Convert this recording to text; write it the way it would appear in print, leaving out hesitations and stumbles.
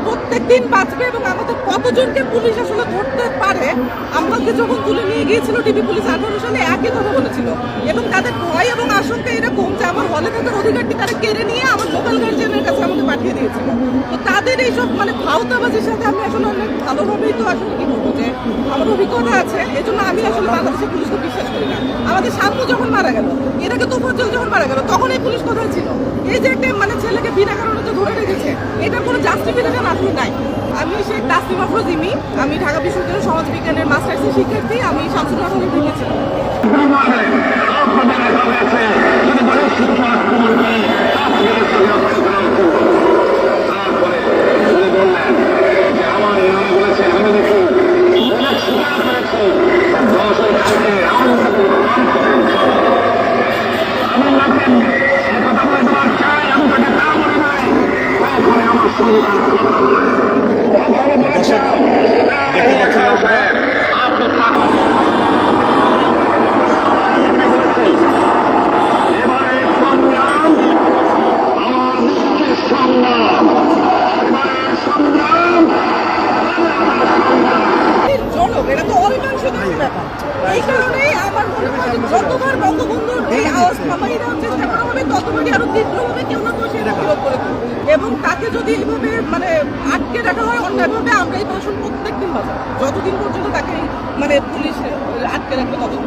প্রত্যেকদিন বাঁচবে এবং আমাদের কতজনকে পুলিশ আসলে ধরতে পারে। আমাকে যখন তুলে নিয়ে গিয়েছিল ডিবি পুলিশ 18 সালে একই কথা বলেছিল এবং তাদের ভয় এবং আশঙ্কা এরকম যে আমার হলে থাকার অধিকারটি তারা কেড়ে নিয়ে আমার লোকাল গার্জিয়ানের কাছে আমাকে পাঠিয়ে দিয়েছিল। তো তাদের এইসব ভাওতাবাজির সাথে আমি আসলে অনেক ভালোভাবেই তো আসলে কি বলবো যে আমার অভিজ্ঞতা আছে, এই জন্য আমি আসলে বাংলাদেশের পুলিশকে বিশ্বাস করি না। আমাদের শান্ত যখন মারা গেল, এর আগে তোফাজ্জল যখন মারা গেল, তখন এই পুলিশ কোথায় ছিল? এই যে একটা ছেলেকে বিনা কারণে তো ধরে রেখেছে, এটার কোনো জাস্টিফিকেশন আসলে নাই। আমি শেখ তাসনিম আফরোজ ইমি, আমি ঢাকা বিশ্ববিদ্যালয়ের সমাজ বিজ্ঞানের মাস্টার্সের শিক্ষার্থী। আমি শামসুল্লাহ হলে ঢুকেছিলাম। এই কারণেই আমার মনে হয় যতবার বঙ্গবন্ধুর এই আওয়াজ থামাই দেওয়ার চেষ্টা করা হবে, ততবারই আরো তীব্রভাবে কেউ না কেউ সেটা বিরোধ করে তুলবে। এবং তাকে যদি এইভাবে আটকে রাখা হয় অন্যায়ভাবে, আমরা এই ভাষণ প্রত্যেকদিন বাজাবো যতদিন পর্যন্ত তাকে পুলিশ আটকে রাখবে ততদিন।